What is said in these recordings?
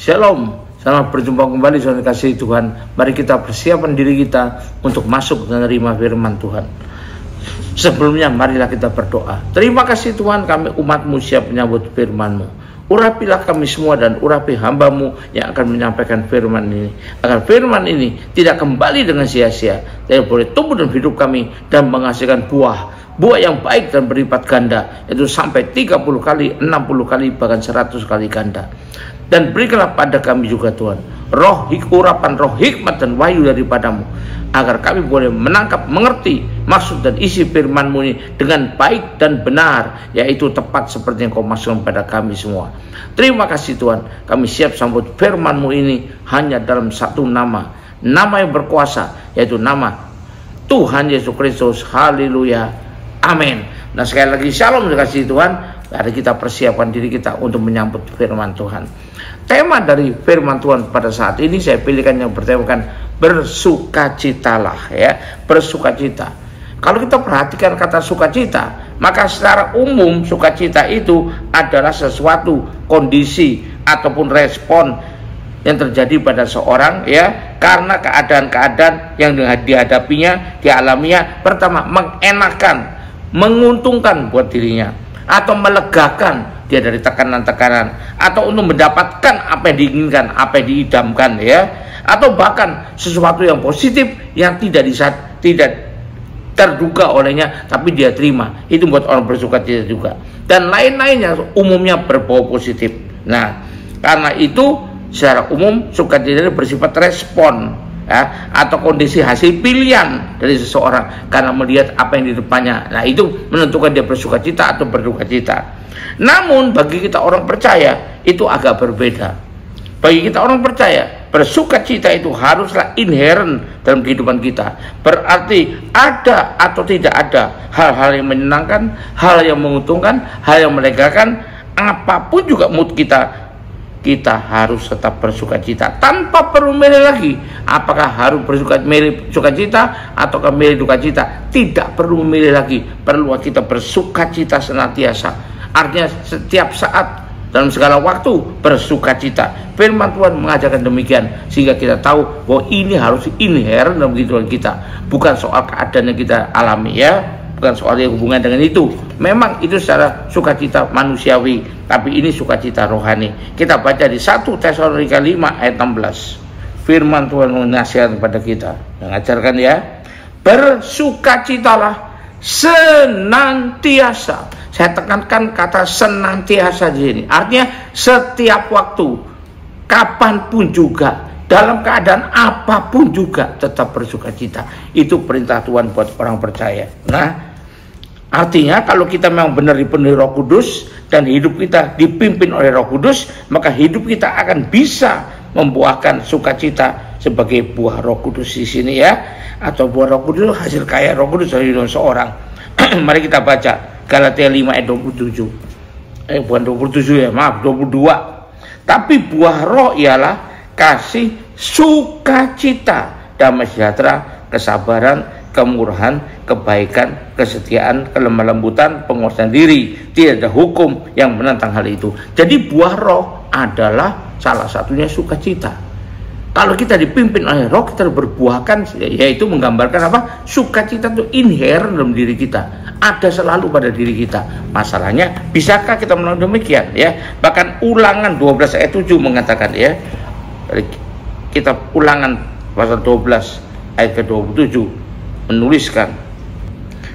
Shalom. Selamat berjumpa kembali saudara kasih Tuhan. Mari kita persiapkan diri kita untuk masuk dan menerima firman Tuhan. Sebelumnya marilah kita berdoa. Terima kasih Tuhan, kami umat-Mu siap menyambut firman-Mu. Urapilah kami semua dan urapi hamba-Mu yang akan menyampaikan firman ini, agar firman ini tidak kembali dengan sia-sia, tapi boleh tumbuh dalam hidup kami dan menghasilkan buah yang baik dan berlipat ganda, yaitu sampai 30 kali, 60 kali, bahkan 100 kali ganda. Dan berikanlah pada kami juga Tuhan urapan roh hikmat dan wahyu daripadamu, agar kami boleh menangkap, mengerti maksud dan isi firman-Mu ini dengan baik dan benar, yaitu tepat seperti yang Kau maksudkan pada kami semua. Terima kasih Tuhan, kami siap sambut firman-Mu ini hanya dalam satu nama yang berkuasa, yaitu nama Tuhan Yesus Kristus. Haleluya, amin. Nah, sekali lagi shalom kasih Tuhan. Mari kita persiapkan diri kita untuk menyambut firman Tuhan. Tema dari firman Tuhan pada saat ini saya pilihkan yang bertemakan bersukacitalah, ya, bersukacita. Kalau kita perhatikan kata sukacita, maka secara umum sukacita itu adalah sesuatu kondisi ataupun respon yang terjadi pada seorang, ya, karena keadaan-keadaan yang dihadapinya, dialaminya. Pertama, mengenakan, menguntungkan buat dirinya, atau melegakan dia dari tekanan-tekanan, atau untuk mendapatkan apa yang diinginkan, apa yang diidamkan, ya, atau bahkan sesuatu yang positif yang tidak terduga olehnya tapi dia terima. Itu buat orang bersukacita juga. Dan lain-lainnya umumnya berbau positif. Nah, karena itu secara umum sukacita bersifat respon, ya, atau kondisi hasil pilihan dari seseorang karena melihat apa yang di depannya. Nah, itu menentukan dia bersukacita atau berdukacita. Namun bagi kita orang percaya itu agak berbeda. Bagi kita orang percaya, bersukacita itu haruslah inherent dalam kehidupan kita. Berarti ada atau tidak ada hal-hal yang menyenangkan, hal yang menguntungkan, hal yang melegakan, apapun juga mood kita harus tetap bersukacita tanpa perlu milih lagi apakah harus milih sukacita ataukah milih dukacita. Tidak perlu memilih lagi, perlu kita bersukacita senantiasa. Artinya setiap saat dalam segala waktu bersukacita. Firman Tuhan mengajarkan demikian, sehingga kita tahu bahwa ini harus inherent dalam kehidupan kita, bukan soal keadaan yang kita alami, ya, bukan soal yang hubungan dengan itu. Memang itu secara sukacita manusiawi, tapi ini sukacita rohani. Kita baca di 1 Tesalonika 5 ayat 16. Firman Tuhan menasihatkan kepada kita, mengajarkan, ya, bersukacitalah senantiasa. Saya tekankan kata senantiasa di sini. Artinya setiap waktu, kapanpun juga, dalam keadaan apapun juga tetap bersukacita. Itu perintah Tuhan buat orang percaya. Nah, artinya kalau kita memang benar dipenuhi Roh Kudus dan hidup kita dipimpin oleh Roh Kudus, maka hidup kita akan bisa membuahkan sukacita sebagai buah Roh Kudus di sini, ya, atau buah Roh Kudus hasil kaya Roh Kudus dari seorang. Mari kita baca Galatia 5 ayat 27. Bukan 27, ya, maaf, 22. Tapi buah roh ialah kasih, sukacita, damai sejahtera, kesabaran, kemurahan, kebaikan, kesetiaan, kelemah lembutan, penguasaan diri. Tidak ada hukum yang menentang hal itu. Jadi buah roh adalah salah satunya sukacita. Kalau kita dipimpin oleh roh, kita berbuahkan, yaitu menggambarkan apa? Sukacita itu inherent dalam diri kita, ada selalu pada diri kita. Masalahnya, bisakah kita melakukan demikian, ya? Bahkan Ulangan 12 ayat 7 mengatakan, ya, kita Ulangan pasal 12 ayat ke-27 menuliskan,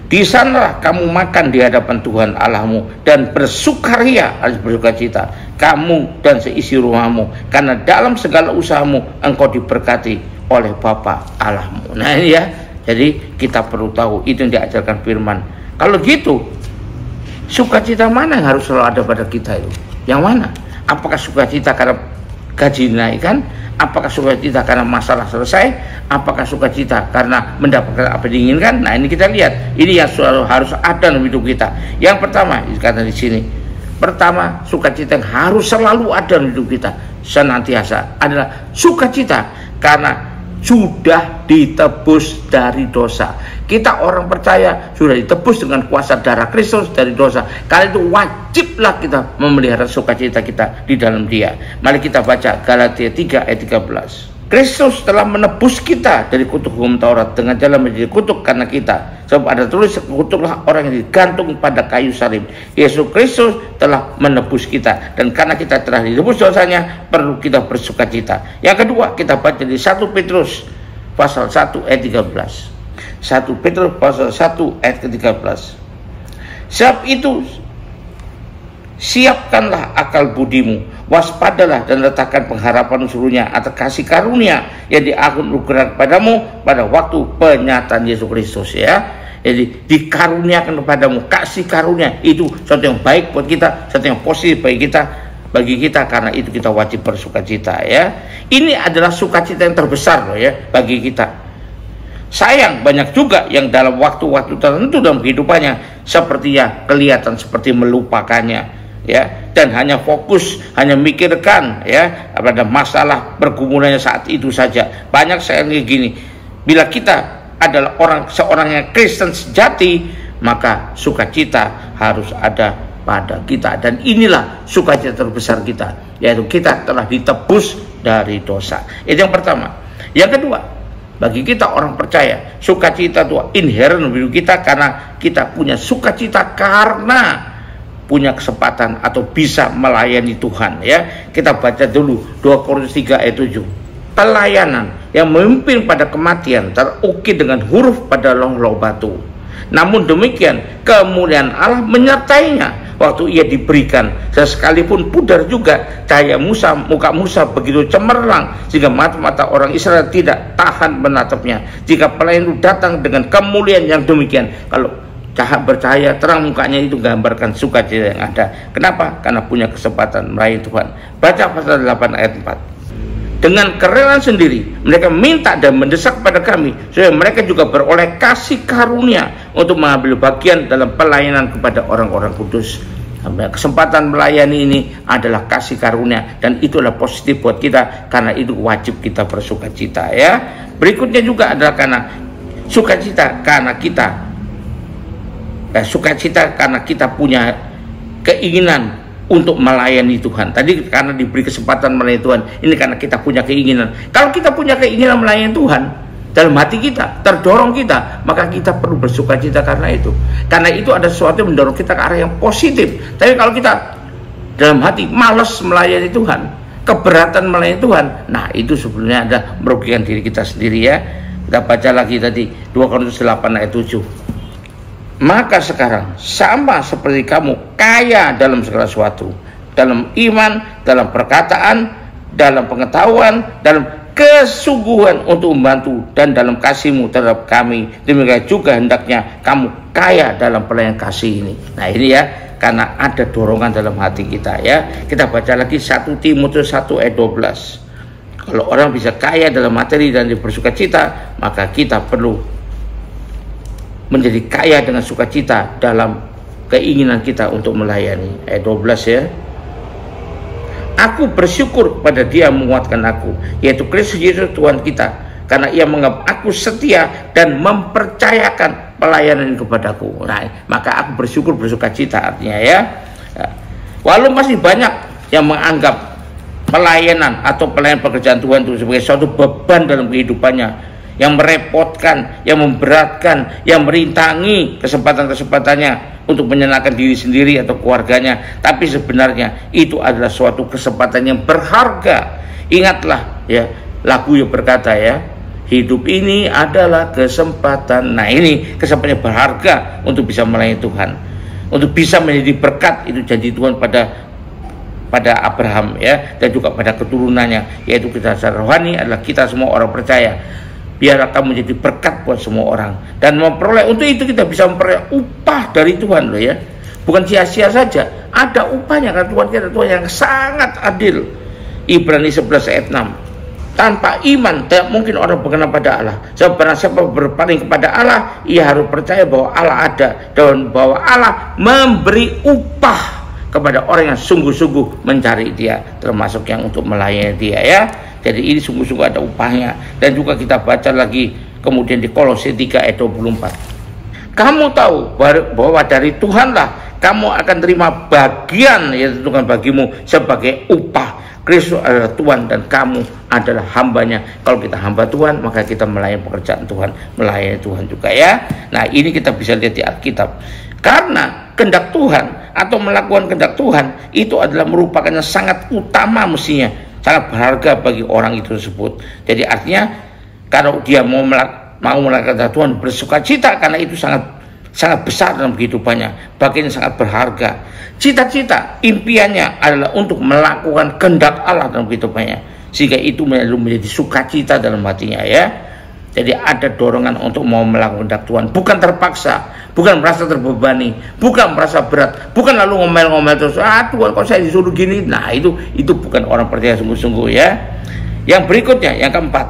di sanalah kamu makan di hadapan Tuhan Allahmu dan bersukaria, harus bersukacita, kamu dan seisi rumahmu, karena dalam segala usahamu engkau diberkati oleh Bapa Allahmu. Nah, ini, ya, jadi kita perlu tahu itu yang diajarkan firman. Kalau gitu, sukacita mana yang harus selalu ada pada kita itu? Yang mana? Apakah sukacita karena gaji dinaikkan? Apakah sukacita karena masalah selesai? Apakah sukacita karena mendapatkan apa yang diinginkan? Nah, ini kita lihat. Ini yang selalu harus ada dalam hidup kita. Yang pertama, dikatakan di sini. Pertama, sukacita yang harus selalu ada dalam hidup kita senantiasa adalah sukacita karena sudah ditebus dari dosa. Kita orang percaya sudah ditebus dengan kuasa darah Kristus dari dosa. Karena itu wajiblah kita memelihara sukacita kita di dalam Dia. Mari kita baca Galatia 3 ayat 13. Kristus telah menebus kita dari kutuk hukum Taurat dengan jalan menjadi kutuk karena kita. Sebab ada tulis, kutuklah orang yang digantung pada kayu salib. Yesus Kristus telah menebus kita, dan karena kita telah ditebus dosanya, perlu kita bersukacita. Yang kedua, kita baca di 1 Petrus pasal 1 ayat 13. 1 Petrus pasal 1 ayat ke-13. Sebab itu siapkanlah akal budimu, waspadalah dan letakkan pengharapan seluruhnya atas kasih karunia yang dianugerahkan kepadamu pada waktu penyataan Yesus Kristus, ya. Jadi dikaruniakan kepadamu kasih karunia, itu sesuatu yang baik buat kita, sesuatu yang positif bagi kita, karena itu kita wajib bersukacita, ya. Ini adalah sukacita yang terbesar loh, ya, bagi kita. Sayang, banyak juga yang dalam waktu-waktu tertentu dalam kehidupannya sepertinya kelihatan seperti melupakannya, ya, dan hanya fokus, hanya mikirkan, ya, pada masalah pergumulannya saat itu saja. Banyak saya lihat gini, bila kita adalah seorang yang Kristen sejati, maka sukacita harus ada pada kita, dan inilah sukacita terbesar kita, yaitu kita telah ditebus dari dosa. Itu yang pertama. Yang kedua, bagi kita orang percaya, sukacita itu inherent bagi kita, karena kita punya sukacita karena punya kesempatan atau bisa melayani Tuhan, ya. Kita baca dulu 2 Korintus 3 ayat 7. Pelayanan yang memimpin pada kematian terukir dengan huruf pada loh-loh batu. Namun demikian kemuliaan Allah menyertainya waktu ia diberikan, sekalipun pudar juga cahaya muka Musa begitu cemerlang sehingga mata-mata orang Israel tidak tahan menatapnya. Jika pelayan itu datang dengan kemuliaan yang demikian, kalau bercahaya terang mukanya, itu gambarkan sukacita yang ada. Kenapa? Karena punya kesempatan melayani Tuhan. Baca pasal 8 ayat 4. Dengan kerelaan sendiri mereka minta dan mendesak pada kami supaya mereka juga beroleh kasih karunia untuk mengambil bagian dalam pelayanan kepada orang-orang kudus. Kesempatan melayani ini adalah kasih karunia, dan itulah positif buat kita, karena itu wajib kita bersukacita, ya. Berikutnya juga adalah karena sukacita karena kita punya keinginan untuk melayani Tuhan. Tadi karena diberi kesempatan melayani Tuhan, ini karena kita punya keinginan. Kalau kita punya keinginan melayani Tuhan dalam hati kita, terdorong kita, maka kita perlu bersukacita karena itu. Karena itu ada sesuatu yang mendorong kita ke arah yang positif. Tapi kalau kita dalam hati malas melayani Tuhan, keberatan melayani Tuhan, nah itu sebenarnya ada merugikan diri kita sendiri, ya. Kita baca lagi tadi 2 Korintus 8 ayat 7. Maka sekarang sama seperti kamu kaya dalam segala sesuatu, dalam iman, dalam perkataan, dalam pengetahuan, dalam kesungguhan untuk membantu, dan dalam kasihmu terhadap kami, demikian juga hendaknya kamu kaya dalam pelayanan kasih ini. Nah ini, ya, karena ada dorongan dalam hati kita, ya. Kita baca lagi 1 Timotius 1 ayat 12. Kalau orang bisa kaya dalam materi dan bersukacita, maka kita perlu menjadi kaya dengan sukacita dalam keinginan kita untuk melayani. Ayat 12, ya. Aku bersyukur pada Dia menguatkan aku, yaitu Kristus Yesus Tuhan kita, karena Ia menganggap aku setia dan mempercayakan pelayanan kepadaku. Nah, maka aku bersyukur, bersukacita artinya, ya. Walau masih banyak yang menganggap pelayanan atau pelayanan pekerjaan Tuhan itu sebagai suatu beban dalam kehidupannya, yang merepotkan, yang memberatkan, yang merintangi kesempatan-kesempatannya untuk menyenangkan diri sendiri atau keluarganya. Tapi sebenarnya itu adalah suatu kesempatan yang berharga. Ingatlah, ya, lagu yang berkata, ya, hidup ini adalah kesempatan. Nah ini kesempatan yang berharga untuk bisa melayani Tuhan, untuk bisa menjadi berkat. Itu janji Tuhan pada Abraham, ya, dan juga pada keturunannya, yaitu kita secara rohani adalah kita semua orang percaya. Biarlah kamu menjadi berkat buat semua orang, dan memperoleh, untuk itu kita bisa memperoleh upah dari Tuhan loh, ya. Bukan sia-sia saja, ada upahnya, karena Tuhan kita Tuhan yang sangat adil. Ibrani 11 ayat 6. Tanpa iman tidak mungkin orang berkenan pada Allah. Sebab barang siapa berpaling kepada Allah, ia harus percaya bahwa Allah ada, dan bahwa Allah memberi upah kepada orang yang sungguh-sungguh mencari Dia, termasuk yang untuk melayani Dia, ya. Jadi ini sungguh-sungguh ada upahnya. Dan juga kita baca lagi kemudian di Kolose 3 ayat 24. Kamu tahu bahwa dari Tuhanlah kamu akan terima bagian yang ditentukan bagimu sebagai upah. Kristus adalah Tuhan dan kamu adalah hambanya. Kalau kita hamba Tuhan, maka kita melayani pekerjaan Tuhan, melayani Tuhan juga ya. Nah, ini kita bisa lihat di Alkitab. Karena kehendak Tuhan atau melakukan kehendak Tuhan itu adalah merupakan yang sangat utama mestinya, sangat berharga bagi orang itu tersebut. Jadi artinya kalau dia mau melakukan kehendak Tuhan, bersukacita karena itu sangat besar dalam kehidupannya, bagian yang sangat berharga. Cita-cita, impiannya adalah untuk melakukan kehendak Allah dalam kehidupannya, sehingga itu menjadi sukacita dalam hatinya ya. Jadi ada dorongan untuk mau melakukan kehendak Tuhan, bukan terpaksa, bukan merasa terbebani, bukan merasa berat, bukan lalu ngomel-ngomel terus, Tuhan kok saya disuruh gini. Nah itu bukan orang percaya sungguh-sungguh ya. Yang berikutnya, yang keempat,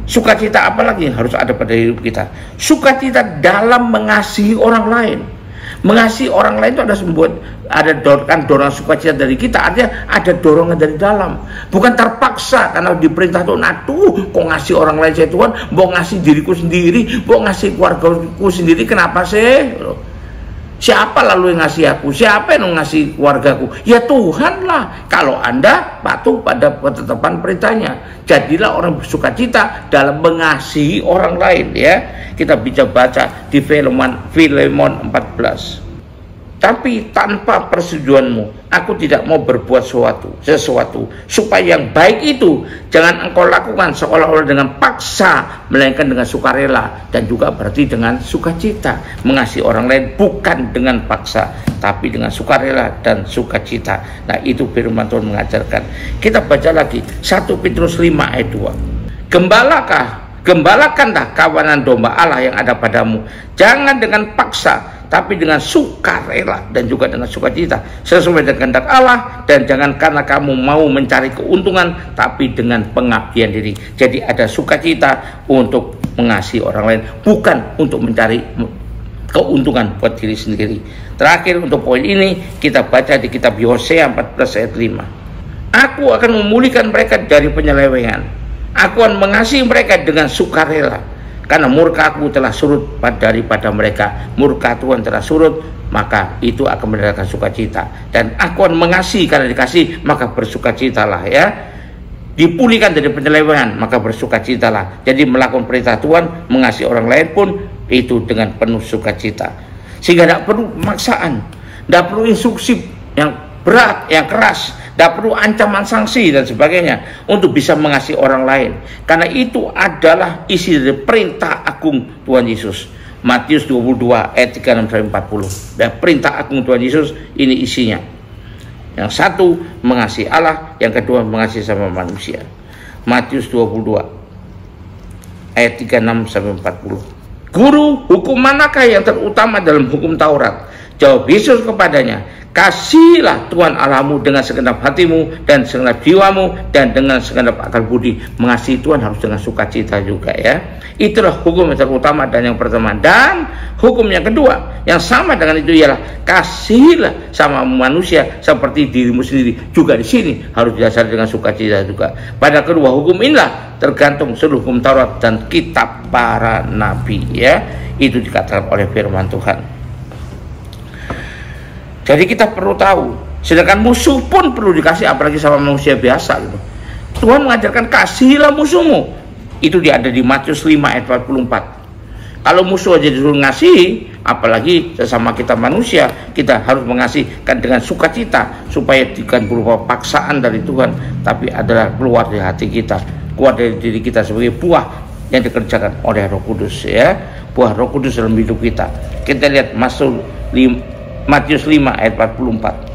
sukacita apalagi yang harus ada pada hidup kita? Sukacita dalam mengasihi orang lain. Mengasihi orang lain itu ada dorongan sukacita dari kita, artinya ada dorongan dari dalam, bukan terpaksa karena diperintah Tuhan. Aduh, kok ngasih orang lain saya Tuhan, mau ngasih diriku sendiri, mau ngasih keluargaku sendiri, kenapa sih? Siapa lalu yang ngasih aku? Siapa yang ngasih keluargaku? Ya Tuhan lah. Kalau Anda patuh pada ketetapan perintahnya, jadilah orang bersukacita dalam mengasihi orang lain ya. Kita bisa baca di Filemon 14. Tapi tanpa persetujuanmu, aku tidak mau berbuat sesuatu supaya yang baik itu jangan engkau lakukan seolah-olah dengan paksa, melainkan dengan sukarela, dan juga berarti dengan sukacita. Mengasihi orang lain bukan dengan paksa, tapi dengan sukarela dan sukacita. Nah itu firman Tuhan mengajarkan. Kita baca lagi 1 Petrus 5 ayat 2. Gembalakanlah kawanan domba Allah yang ada padamu, jangan dengan paksa, tapi dengan sukarela dan juga dengan sukacita, sesuai dengan kehendak Allah, dan jangan karena kamu mau mencari keuntungan, tapi dengan pengabdian diri. Jadi ada sukacita untuk mengasihi orang lain, bukan untuk mencari keuntungan buat diri sendiri. Terakhir untuk poin ini kita baca di kitab Hosea 14 ayat 5. Aku akan memulihkan mereka dari penyelewengan, aku akan mengasihi mereka dengan sukarela. Karena murka aku telah surut daripada mereka. Murka Tuhan telah surut, maka itu akan mendatangkan sukacita. Dan aku akan mengasihi, karena dikasih maka bersukacitalah ya. Dipulihkan dari penyelewengan, maka bersukacitalah. Jadi melakukan perintah Tuhan, mengasihi orang lain pun itu dengan penuh sukacita. Sehingga tidak perlu pemaksaan, tidak perlu instruksi yang berat, yang keras, tidak perlu ancaman sanksi dan sebagainya untuk bisa mengasihi orang lain. Karena itu adalah isi dari perintah agung Tuhan Yesus. Matius 22 ayat 36-40. Dan perintah agung Tuhan Yesus ini isinya. Yang satu mengasihi Allah, yang kedua mengasihi sama manusia. Matius 22 ayat 36-40. Guru, hukum manakah yang terutama dalam hukum Taurat? Jawab Yesus kepadanya, kasihlah Tuhan Allahmu dengan segenap hatimu dan segenap jiwamu dan dengan segenap akal budi. Mengasihi Tuhan harus dengan sukacita juga ya. Itulah hukum yang terutama dan yang pertama. Dan hukum yang kedua yang sama dengan itu ialah kasihilah sama manusia seperti dirimu sendiri. Juga di sini harus didasari dengan sukacita juga. Pada kedua hukum inilah tergantung seluruh hukum Taurat dan kitab para nabi ya. Itu dikatakan oleh firman Tuhan. Jadi kita perlu tahu, sedangkan musuh pun perlu dikasih, apalagi sama manusia biasa gitu. Tuhan mengajarkan kasihilah musuhmu. Itu ada di Matius 5 ayat 44. Kalau musuh aja disuruh ngasihi, apalagi sesama kita manusia, kita harus mengasihikan dengan sukacita, supaya bukan berupa paksaan dari Tuhan, tapi adalah keluar dari hati kita, keluar dari diri kita sebagai buah yang dikerjakan oleh Roh Kudus ya. Buah Roh Kudus dalam hidup kita. Kita lihat Matius 5 ayat 44.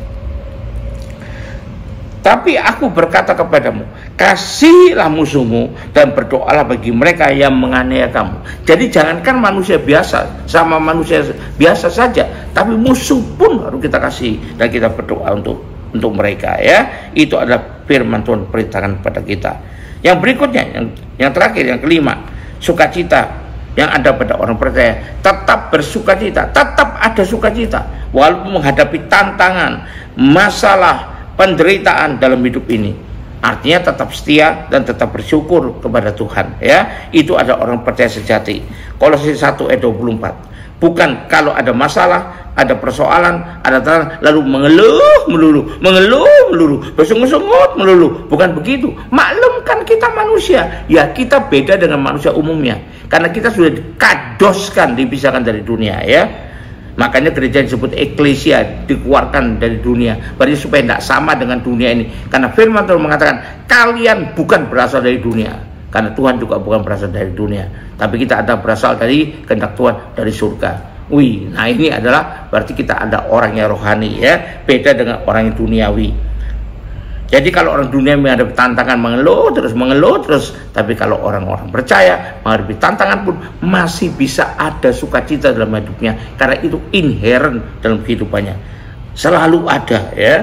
Tapi aku berkata kepadamu, kasihilah musuhmu dan berdoalah bagi mereka yang menganiaya kamu. Jadi jangankan manusia biasa, sama manusia biasa saja, tapi musuh pun harus kita kasih dan kita berdoa untuk mereka ya. Itu adalah firman Tuhan perintahkan kepada kita. Yang berikutnya, yang terakhir, yang kelima, sukacita yang ada pada orang percaya. Tetap bersukacita, tetap ada sukacita walaupun menghadapi tantangan, masalah, penderitaan dalam hidup ini. artinya tetap setia dan tetap bersyukur kepada Tuhan, ya. Itu ada orang percaya sejati. Kolose 1 ayat 24. Bukan kalau ada masalah, ada persoalan, ada tantangan, lalu mengeluh melulu, bersungut-sungut melulu. Bukan begitu. Maklumkan kita manusia. Ya, kita beda dengan manusia umumnya. Karena kita sudah dikadoskan, dipisahkan dari dunia, ya. Makanya gereja disebut eklesia, dikeluarkan dari dunia. Berarti supaya tidak sama dengan dunia ini. Karena firman Tuhan mengatakan, kalian bukan berasal dari dunia. Karena Tuhan juga bukan berasal dari dunia, tapi kita ada berasal dari kehendak Tuhan, dari surga. Wih, nah ini adalah berarti kita ada orang yang rohani, ya, beda dengan orang yang duniawi. Jadi kalau orang dunia menghadapi tantangan mengeluh terus, tapi kalau orang-orang percaya menghadapi tantangan pun masih bisa ada sukacita dalam hidupnya, karena itu inherent dalam kehidupannya, selalu ada, ya.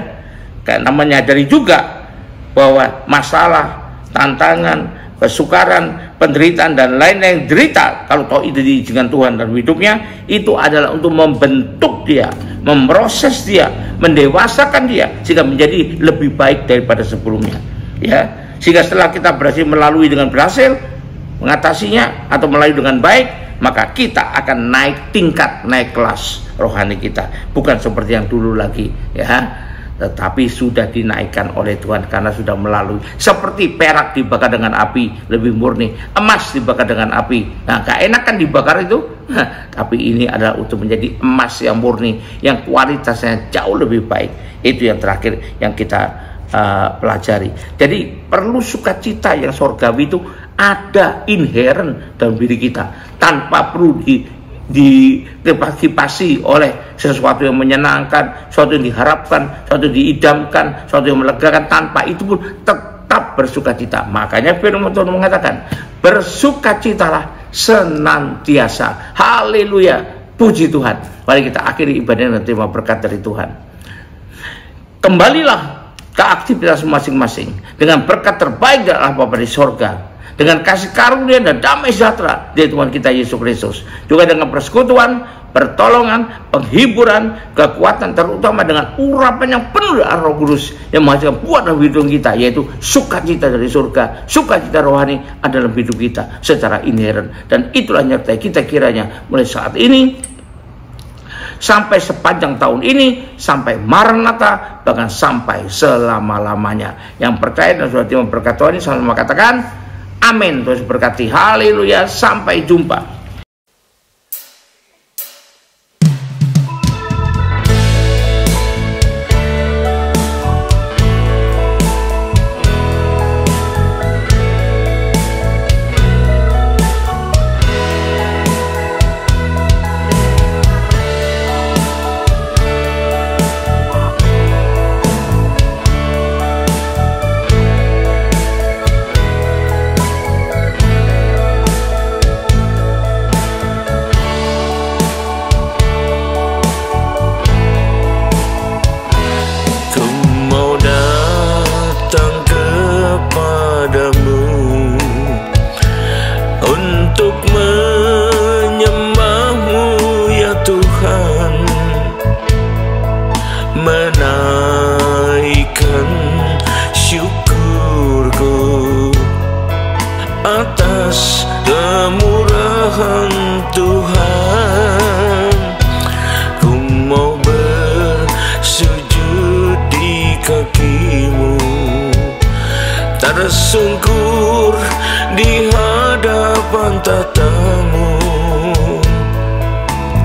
Karena menyadari juga bahwa masalah, tantangan, kesukaran, penderitaan dan lain-lain derita, kalau tahu itu diizinkan Tuhan dalam hidupnya, itu adalah untuk membentuk dia, memproses dia, mendewasakan dia sehingga menjadi lebih baik daripada sebelumnya, ya. Sehingga setelah kita berhasil mengatasinya atau melalui dengan baik, maka kita akan naik tingkat, naik kelas rohani kita, bukan seperti yang dulu lagi, ya. Tetapi sudah dinaikkan oleh Tuhan karena sudah melalui, seperti perak dibakar dengan api lebih murni, emas dibakar dengan api. Nah, gak enak kan dibakar itu, tapi ini adalah untuk menjadi emas yang murni, yang kualitasnya jauh lebih baik. Itu yang terakhir yang kita pelajari. Jadi perlu sukacita yang sorgawi itu ada inherent dalam diri kita, tanpa perlu dikipasi oleh sesuatu yang menyenangkan, sesuatu yang diharapkan, sesuatu yang diidamkan, sesuatu yang melegakan. Tanpa itu pun tetap bersukacita. Makanya firman Tuhan mengatakan, bersukacitalah senantiasa. Haleluya, puji Tuhan. Mari kita akhiri ibadah dan terima berkat dari Tuhan. Kembalilah ke aktivitas masing-masing dengan berkat terbaik dari Allah Bapa di sorga, dengan kasih karunia dan damai sejahtera dari Tuhan kita Yesus Kristus, juga dengan persekutuan, pertolongan, penghiburan, kekuatan, terutama dengan urapan yang penuh dengan Roh Kudus yang menghasilkan buah dalam hidup kita, yaitu sukacita dari surga, sukacita rohani ada dalam hidup kita secara inherent. Dan itulah nyertai kita kiranya mulai saat ini sampai sepanjang tahun ini, sampai Maranatha, bahkan sampai selama-lamanya. Yang percaya dan sudah terima berkat Tuhan ini sama-sama katakan amin. Terus berkati. Haleluya. Sampai jumpa. Menaikkan syukurku atas kemurahan Tuhan. Ku mau bersujud di kakimu, tersungkur di hadapan tatamu.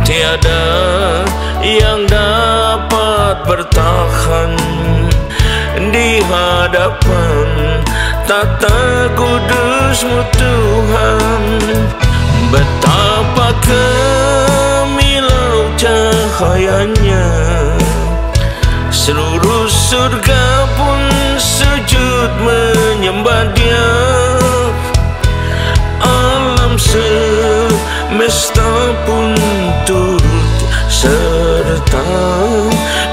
Tiada yang dapat bertahan di hadapan tata kudus-Mu Tuhan. Betapa kemilau cahayanya, seluruh surga pun sujud menyembah Dia. Alam semesta pun turut serta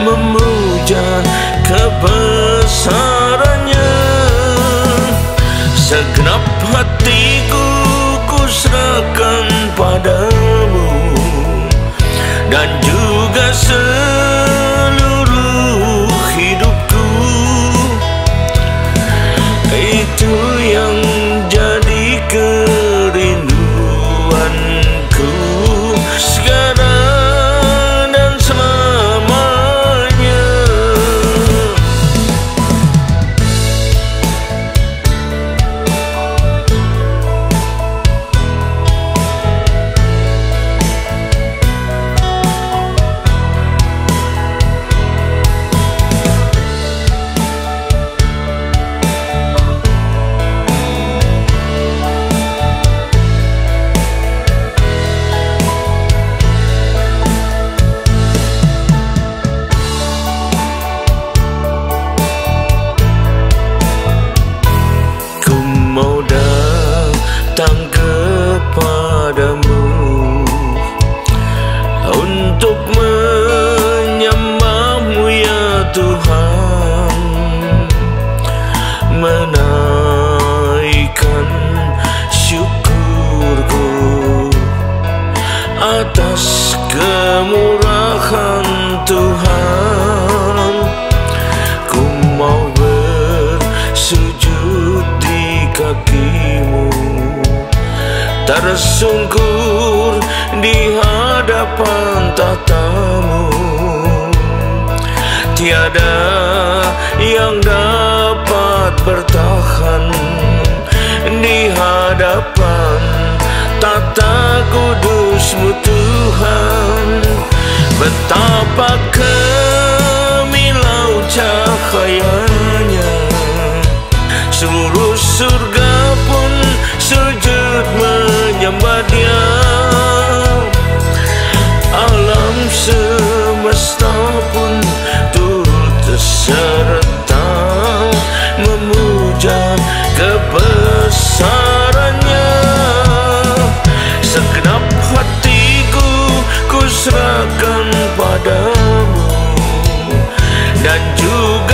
memuja kebesarannya. Segenap hatiku kuserahkan padamu, dan juga seluruh hidupku. tersungkur di hadapan tatamu. Tiada yang dapat bertahan di hadapan tata kudus-Mu Tuhan. Betapa kemilau cahayanya, seluruh surga pun sujud menyembah Dia. Alam semesta pun turut serta memuja kebesarannya. Segenap hatiku ku serahkan padamu, dan juga